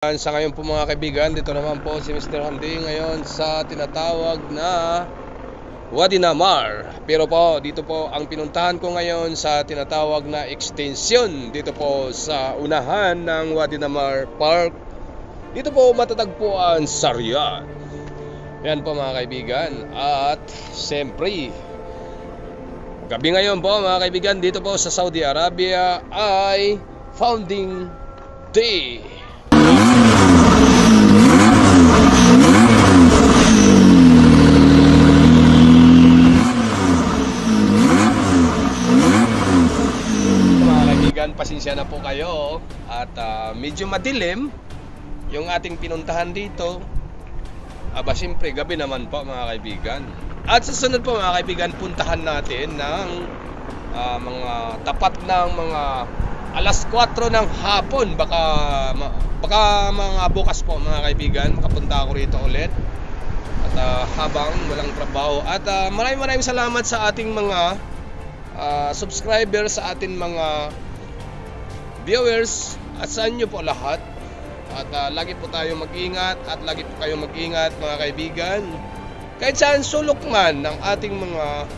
Sa ngayon po mga kaibigan, dito naman po si Mr. Handy ngayon sa tinatawag na Wadi Namar. Pero po, dito po ang pinuntahan ko ngayon sa tinatawag na extension. Dito po sa unahan ng Wadi Namar Park. Dito po matatagpuan sa Riyadh. Yan po mga kaibigan. At siyempre, gabi ngayon po mga kaibigan, dito po sa Saudi Arabia ay Founding Day. Pasensya na po kayo at medyo madilim yung ating pinuntahan dito. Siyempre gabi naman po mga kaibigan. At susunod po mga kaibigan, puntahan natin ng mga tapat ng mga alas 4 ng hapon. Baka mga bukas po mga kaibigan makapunta ako rito ulit. At habang walang trabaho. At maraming salamat sa ating mga subscribers, sa ating mga viewers at sa inyo po lahat. At lagi po tayo mag-ingat at lagi po kayo mag-ingat mga kaibigan. Kahit saan sulok man ng ating mga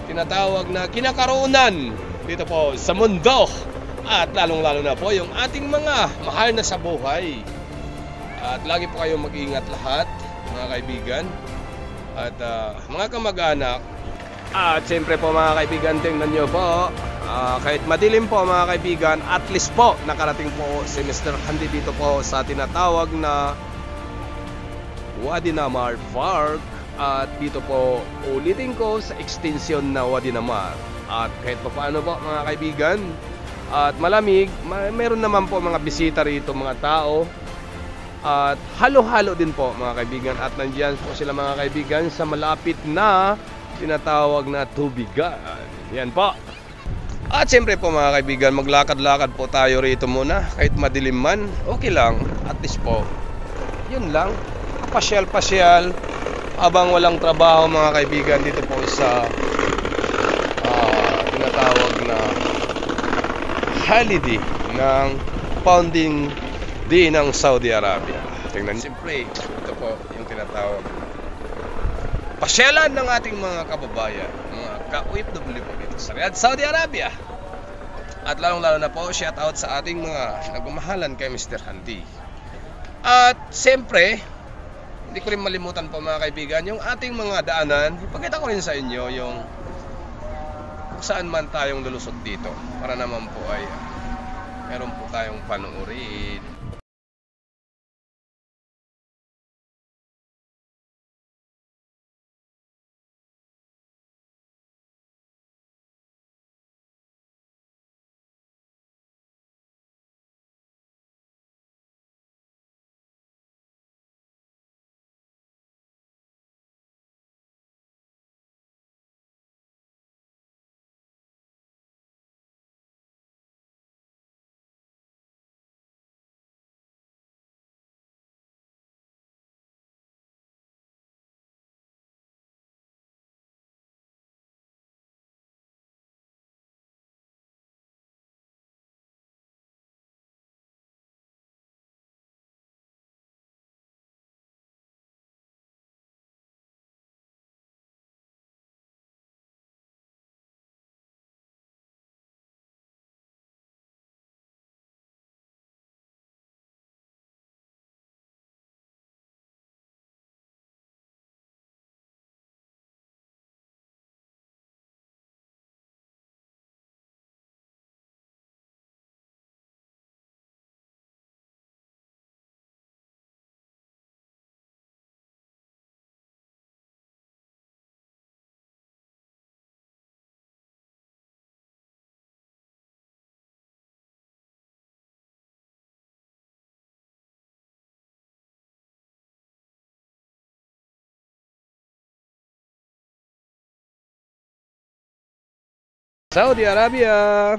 tinatawag na kinakaroon dito po sa mundo. At lalong-lalo na po yung ating mga mahal na sa buhay. At lagi po kayo mag-ingat lahat mga kaibigan. At mga kamag-anak. At siyempre po mga kaibigan, tingnan nyo po. Kahit madilim po mga kaibigan, at least po nakarating po si Mr. Handy dito po sa tinatawag na Wadi Namar Park. At dito po ulitin ko sa extension na Wadi Namar. At kahit pa paano po mga kaibigan, at malamig, meron naman po mga bisita rito, mga tao. At halo-halo din po mga kaibigan. At nandiyan po sila mga kaibigan sa malapit na tinatawag na tubigan. Yan po. At siyempre po mga kaibigan, maglakad-lakad po tayo rito muna. Kahit madilim man, okay lang. At least po, yun lang, pasyal-pasyal habang walang trabaho mga kaibigan dito po sa tinatawag na holiday ng Founding Day ng Saudi Arabia. Tingnan, siyempre, ito po yung tinatawag pasyalan ng ating mga kababayan, mga ka-OFW po dito sa Riyadh, Saudi Arabia. At lalong-lalo na po, shout out sa ating mga nagmamahalan kay Mr. Handy. At siyempre, hindi ko rin malimutan po mga kaibigan, yung ating mga daanan. Ipakita ko rin sa inyo yung kung saan man tayong lulusot dito, para naman po ay meron po tayong panuorin. Saudi Arabia.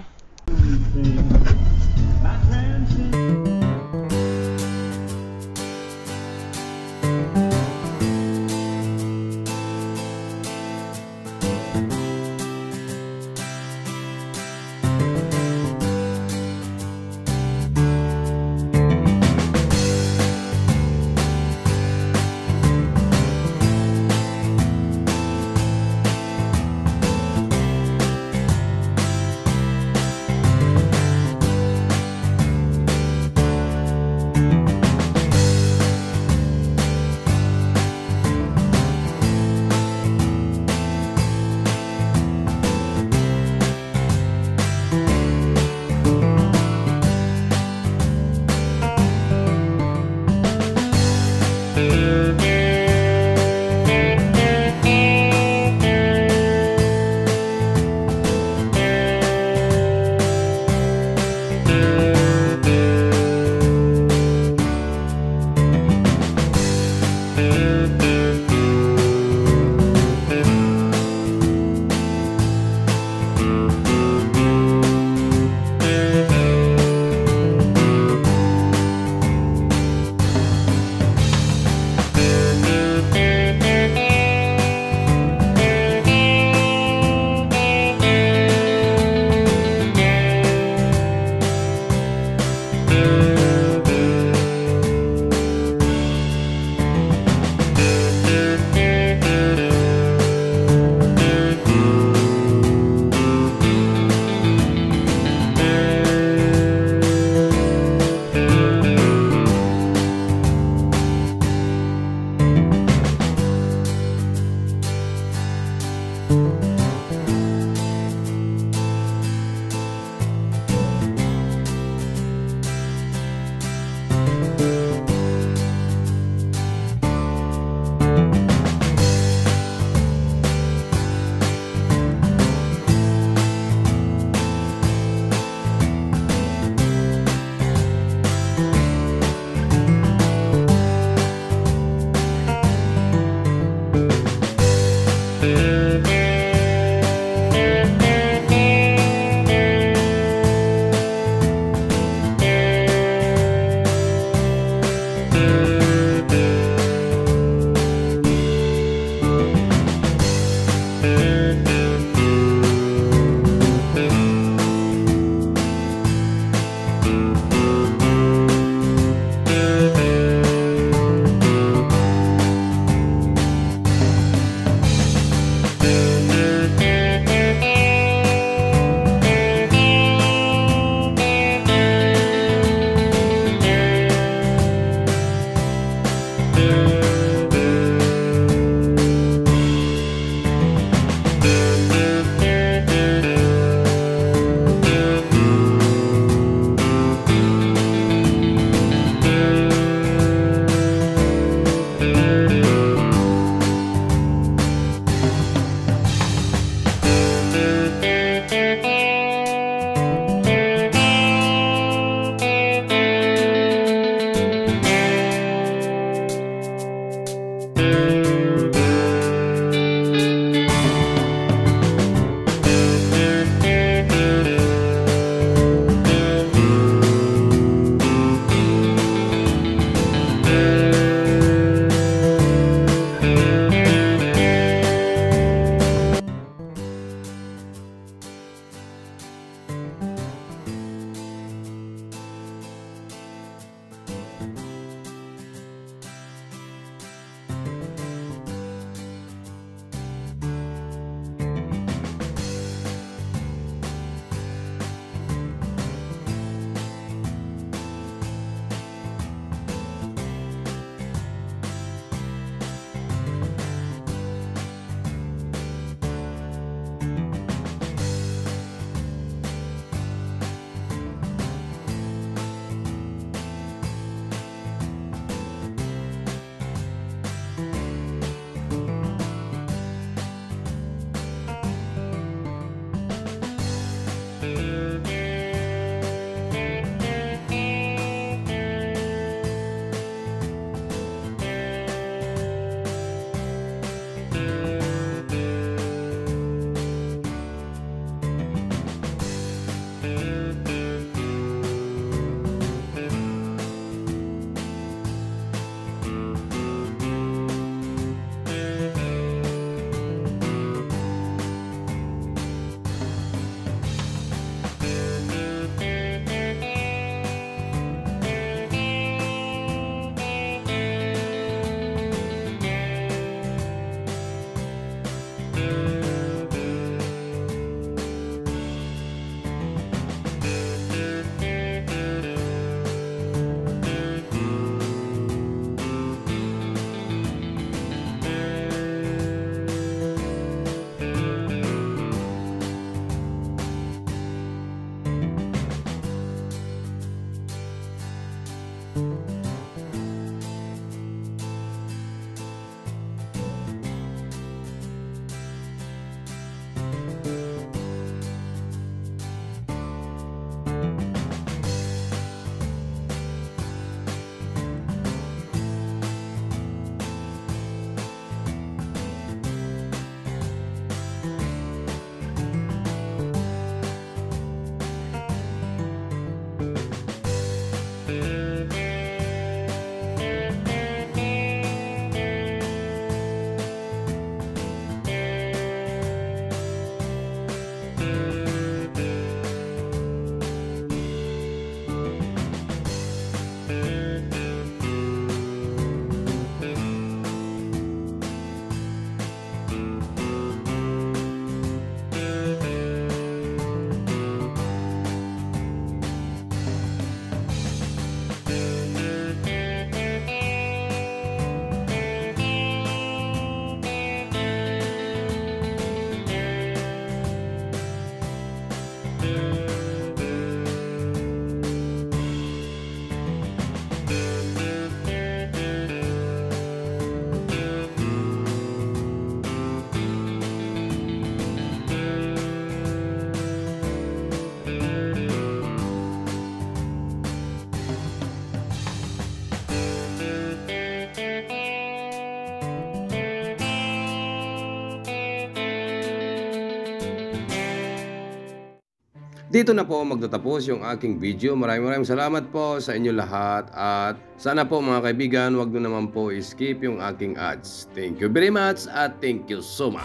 Dito na po magtatapos yung aking video. Maraming salamat po sa inyo lahat at sana po mga kaibigan, wag nyo naman po skip yung aking ads. Thank you very much at thank you so much.